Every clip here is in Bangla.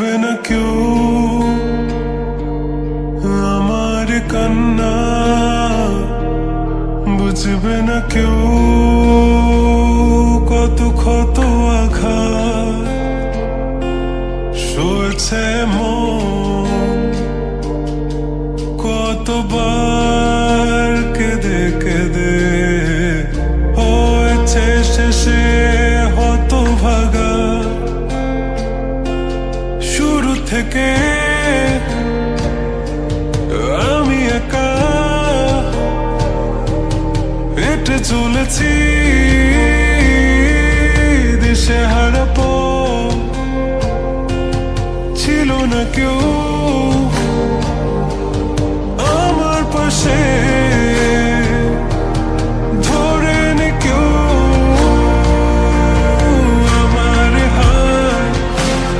বুঝবে না কেউ আমার কান্না, বুঝবে না কেউ কত ক্ষত আঘাত সয়েছে মন, কতবার কেঁদে কেঁদে হয়েছে শেষে হতভাগা। শুরু থেকে আমি একা হেঁটে চলেছি দিশে হারা পথ, ছিল না কেউ আমার পাশে, ধরে নে কেউ আমার হাত।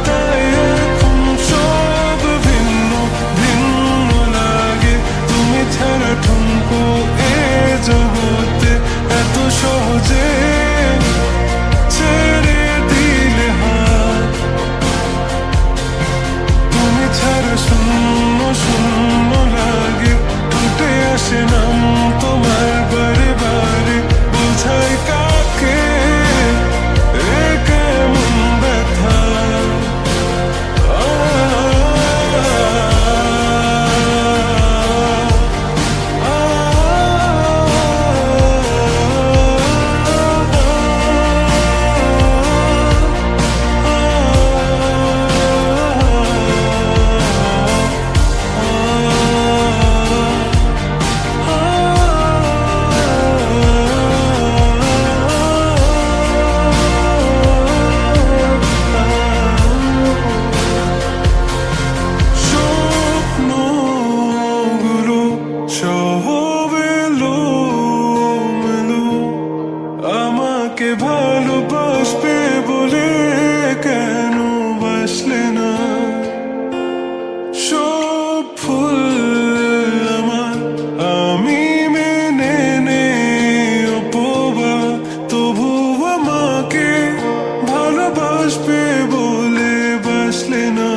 তাই এখন সব ভিন্ন ভিন্ন লাগে, তুমি ছাড়া ঠুনকো এ জগতে এত সহজে ছেড়ে দিলে হাত। তুমি ছাড়া শূন্য শূন্য লাগে, উঠে আসে নাম তোমার বারে বারে, বোঝাই কাকে এ কেমন ব্যথা। আমাকে ভালোবাসবে বলে কেন বাসলে না? সব ভুল আমার আমি মেনে নেই অপবাদ, তবু আমাকে ভালোবাসবে বলে বাসলে না।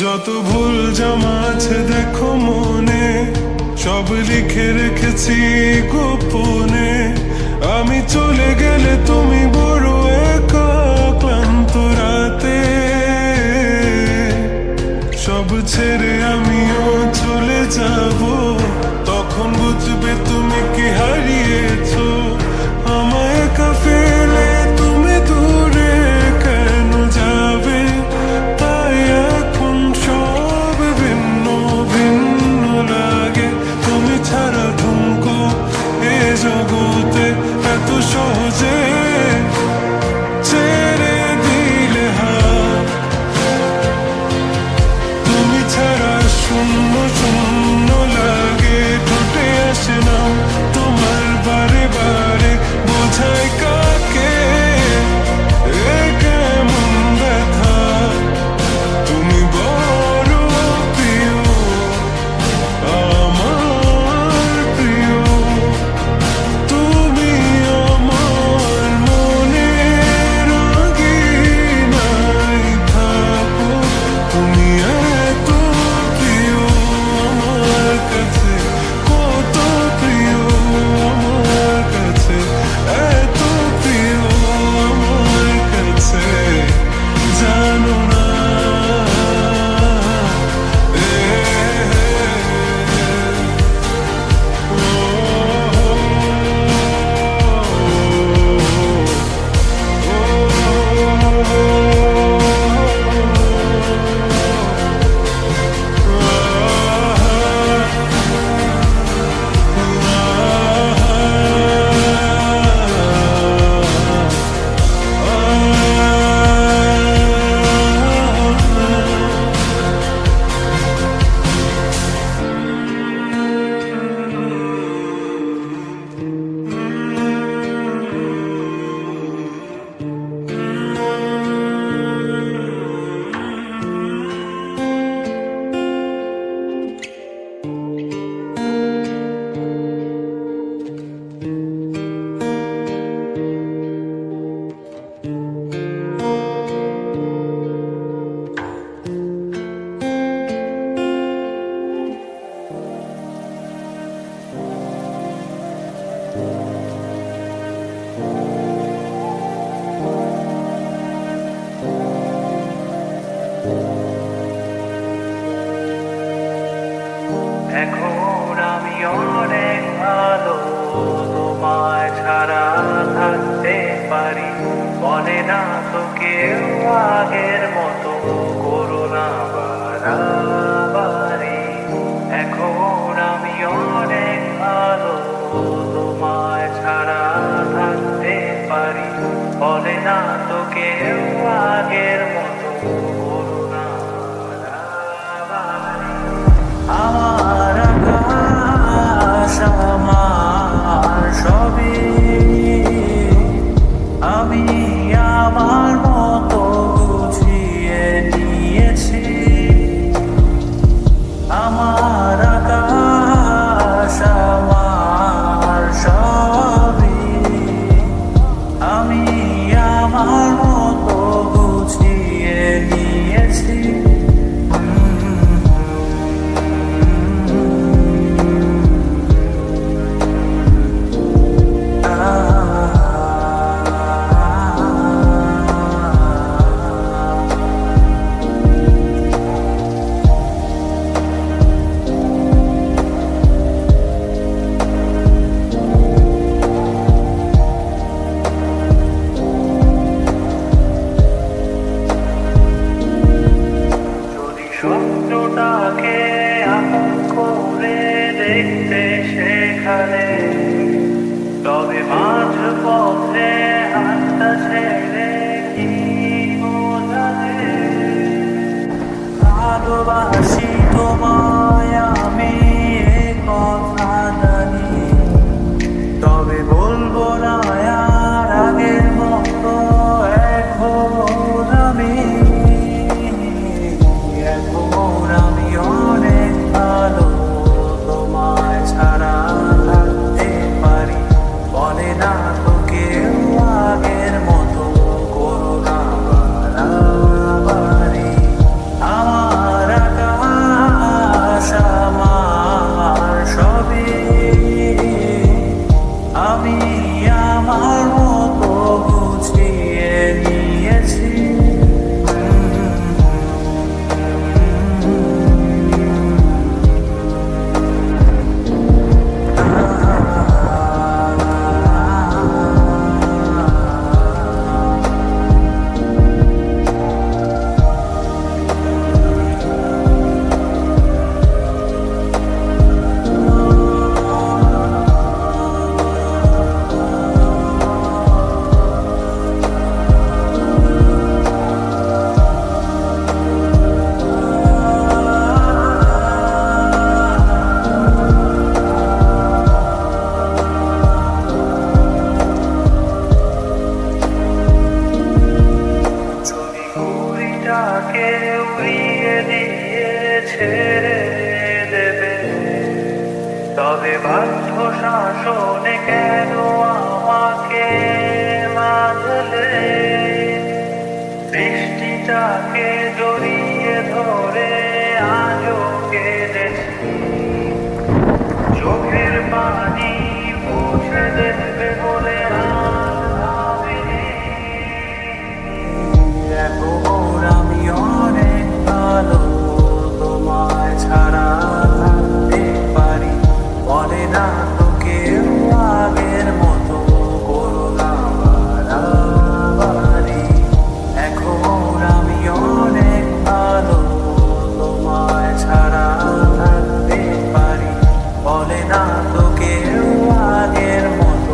যত ভুল জমা আছে দেখো মনে, সব লিখে রেখেছি গোপনে। আমি চলে গেলে তুমি বড় একা ক্লান্ত রাতে, সব ছেড়ে আমিও চলে যাব, তখন বুঝবে তুমি কি হারিয়েছো। আমায় একা ফেলে তুমি দূরে কেন যাবে? তাই এখন সব ভিন্ন ভিন্ন লাগে, তুমি ছাড়া ঠুনকো এ জগতে এত সহজে এখন আমি অনেক ভালো, তোমায় ছাড়া থাকতে পারি। বলে না তো কেউ আগের মতো করো না বাড়াবাড়ি। এখন আমি অনেক ভালো, তোমায় ছাড়া থাকতে পারি। বলে না তো কেউ আগের মতো করো না বাড়াবাড়ি। আমার আকাশ আমার সবই, আমি আমার মতো গুছিয়ে নিয়েছি। আমার আকাশ আমার সবই, আমি আমার মতো গুছিয়ে নিয়েছি। স্বপ্নটাকে আপন করে দেখতে সেখানে, তবে মাঝ পথে হাতটা ছেড়ে কি বোঝালে। ভালোবাসি তোমায় আমি, এ কথা জানি, তবে বলবো না আর আগের মতো এখন আমি। এখন আমি অনেক ভালো, তোমায় ছাড়া থাকতে পারি। বলে না তো কেউ আগের মতো করো না বাড়াবাড়ি। আমার আকাশ আমার সবই, আমি আমার মতো গুছিয়ে নিয়েছি। ঘুড়িটাকে উড়িয়ে দিয়ে ছেড়ে দেবে, তবে বাধ্য শাসনে কেন আমাকে বাঁধলে। বৃষ্টিটাকে জড়িয়ে ধরে আজও কেঁদেছি, চোখের পানি মুছে দেবে বলে আর ভাবিনি। এখন আমি অনেক ভালো, তোমায় ছাড়া থাকতে পারি। বলে না তো কেউ আগের মতো করো না বাড়াবাড়ি। এখন আমি অনেক ভালো, তোমায় ছাড়া থাকতে পারি। বলে না তো কেউ আগের মতো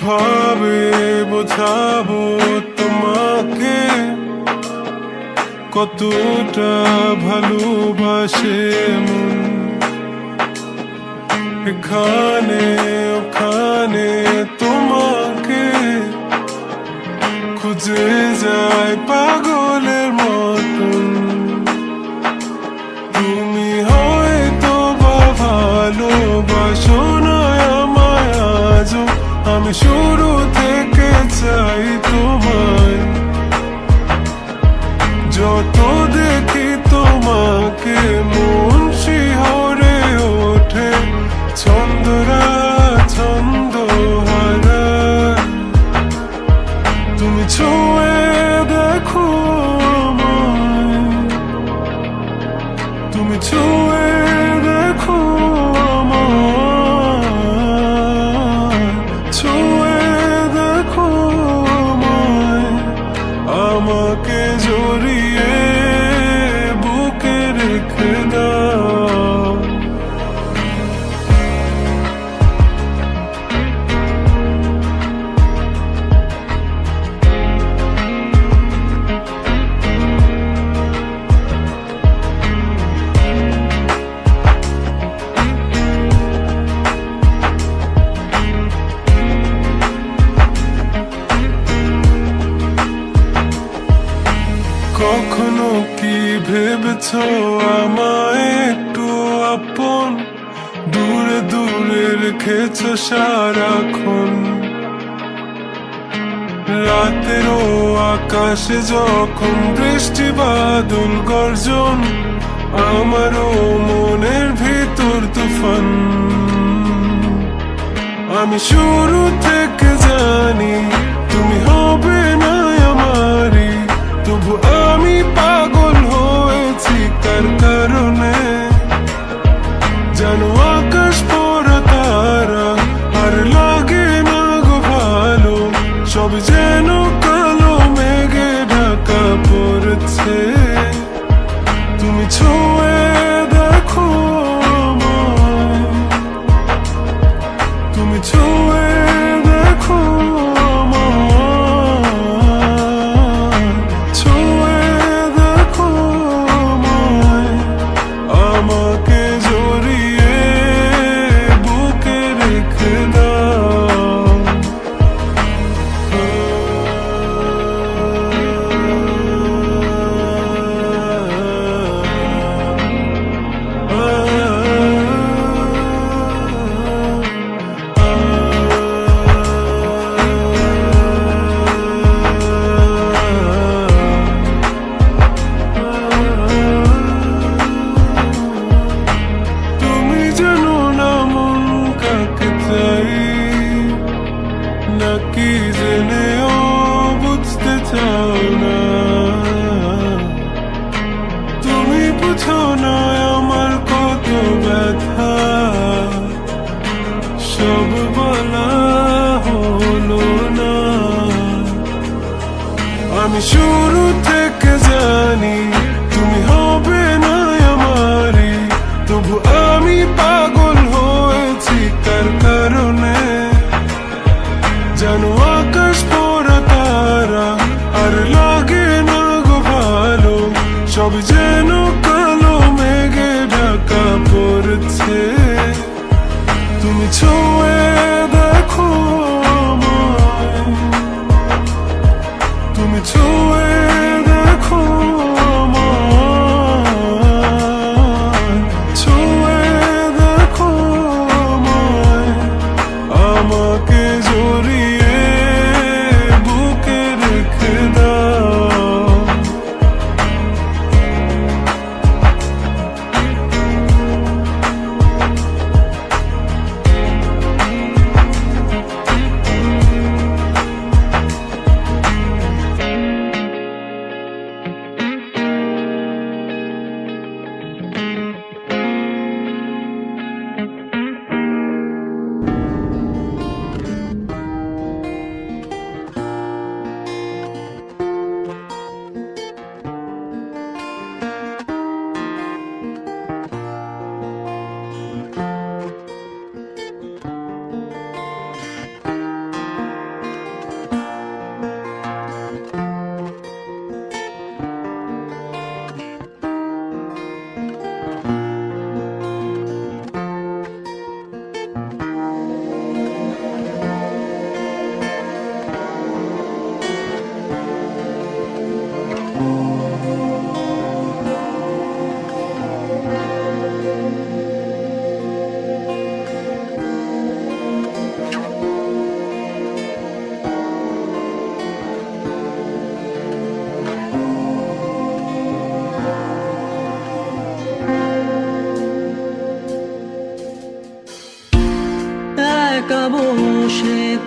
কিভাবে বোঝাবো তোমাকে কতটা ভালোবাসে মন। এখানে ওখানে তোমাকে খুঁজে যায় পাগলের মতন। তুমি হয়তো বা ভালোবাসো না আমায় আজও, আমি শুরু থেকে চাই তোমায়। যত দেখি তোমাকে মন শিহরে ওঠে, ছন্দরা ছন্দ হারায়। তুমি ছুঁয়ে দেখো আমায়, তুমি ছুঁয়ে দেখো আমায়, ছুঁয়ে দেখো আমায়। আমাকে জড়িয়ে বুকে রেখে দাও। কখনো কি ভেবেছো আমায় একটু আপন, দূরে দূরে রেখেছো সারাক্ষণ। রাতেরও আকাশে যখন বৃষ্টি বাদল গর্জন, আমারও মনের ভিতর তুফান। আমি শুরু থেকে জানি তুমি হবে না আমারই, তবু আমি পাগল হয়েছি কার কারণে। জানো আকাশ পড়া তারা আর লাগে না গো ভালো, সব যেন কালো মেঘে ঢাকা পড়ছে। তুমি ছুঁয়ে দেখো আমায়, তুমি ছুঁয়ে দেখো আমায়, ছুঁয়ে দেখো আমায়। আমাকে জড়িয়ে বুকে রেখে দাও। তুমি জানো না মন কাকে চাই, নাকি জেনেও বুঝতে চাও না। তুমি বুঝো না আমার কত ব্যথা, সব বলা হলো না। আমি শুরু থেকে জানি তুমি হবে না আমারই, তবু আমি পাগল হয়েছি কার কারণে। জানো আকাশ পড়া তারা আর লাগে না গো ভালো, সব যেন কালো মেঘে ঢাকা পড়ছে। তুমি ছুঁয়ে দেখো আমায়, তুমি ছুঁয়ে দেখো আমায়, ছুঁয়ে দেখো আমায়। আমাকে জড়িয়ে বুকে রেখে দাও।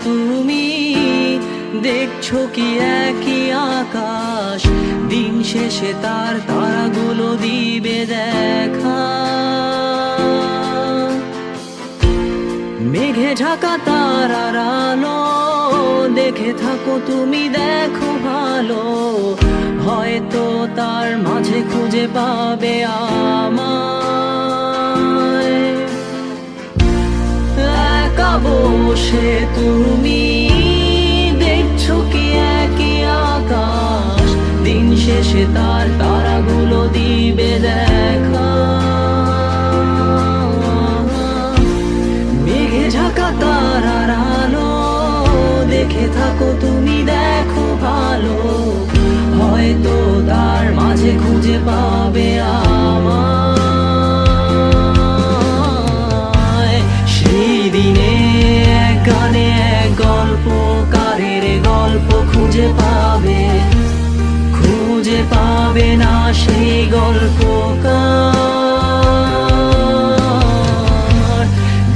তুমি দেখছো কি একই আকাশ, দিন শেষে তার তারাগুলো দিবে দেখা। মেঘে ঢাকা তারার আলো দেখে থাকো তুমি, দেখো ভালো, হয়তো তার মাঝে খুঁজে পাবে আমায়। একা বসে তুমি দেখছো কি একই আকাশ, দিন শেষে তার তারাগুলো দিবে দেখা। মেঘে ঢাকা তারার আলো দেখে থাকো তুমি, দেখো ভালো, হয়তো তার মাঝে খুঁজে পাবে আমায়। সেই দিনে এক গানে এক গল্পকারের গল্প খুঁজে পাবে, খুঁজে পাবে না সেই গল্পকার।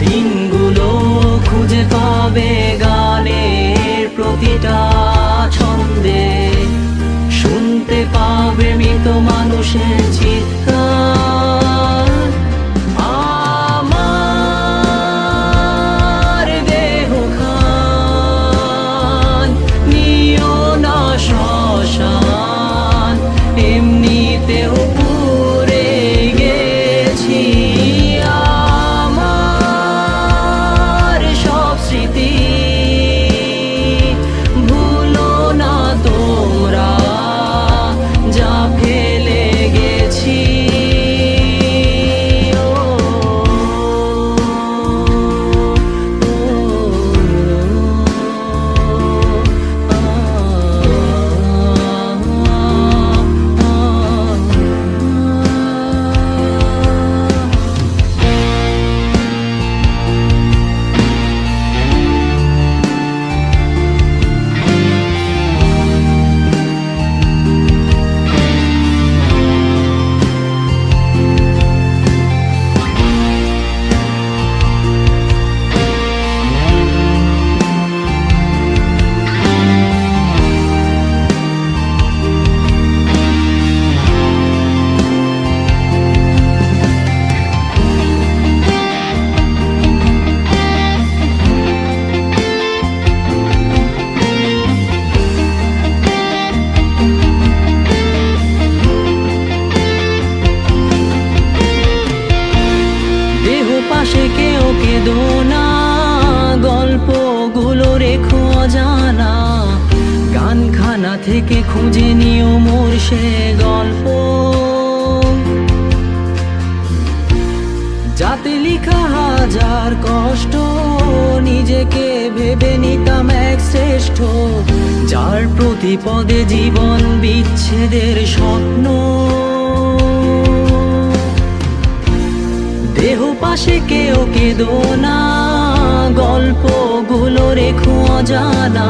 দিনগুলো খুঁজে পাবে গানের প্রতিটা ছন্দে, শুনতে পাবে মৃত মানুষের চিৎকার। আমার দেহ খান নিও না শ্মশান, এমনিতেও পুড়ে গেছি। আমার সব স্মৃতি ভুলো না তোমরা, যা ফেলে গেছি। পাশে কেউ কেঁদো না, গল্পগুলো রেখো অজানা, গানখানা থেকে খুঁজে নিও মোর সে গল্প, যাতে লিখা হাজার কষ্ট, নিজেকে ভেবে নিতাম এক শ্রেষ্ঠ, যার প্রতি পদে জীবন বিচ্ছেদের স্বপ্ন। দেহ পাশে কেউ কেঁদো না, গল্পগুলো রেখো অজানা,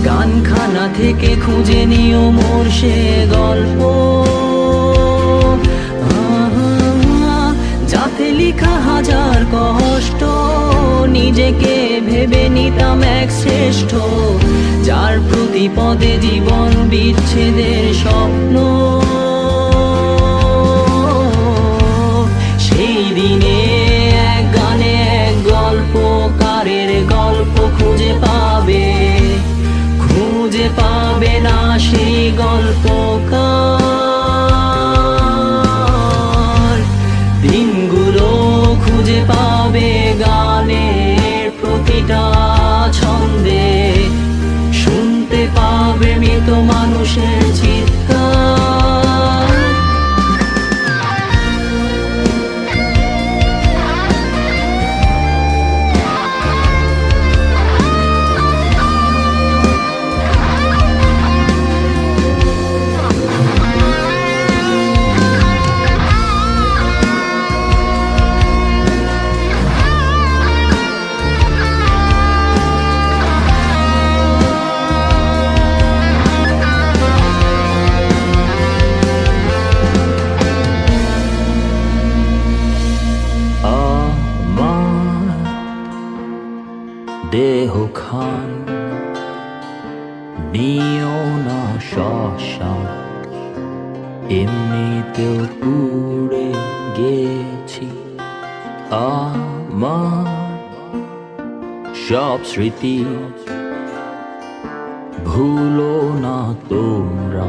গানখানা থেকে খুঁজে নিও মোর সে গল্প, যাতে লিখা হাজার কষ্ট, নিজেকে ভেবে নিতাম এক শ্রেষ্ঠ, যার প্রতি পদে জীবন বিচ্ছেদের স্বপ্ন। সেই দিনে এক গানে এক গল্পকারের গল্প খুঁজে পাবে, খুঁজে পাবে না সেই গল্পকার। দিনগুলো খুঁজে পাবে গানের প্রতিটা ছন্দে, শুনতে পাবে মৃত মানুষের চিৎকার। এমনিতেও পুড়ে গেছি আমার সব স্মৃতি, ভুলো না তোমরা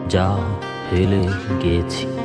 যা ফেলে গেছি।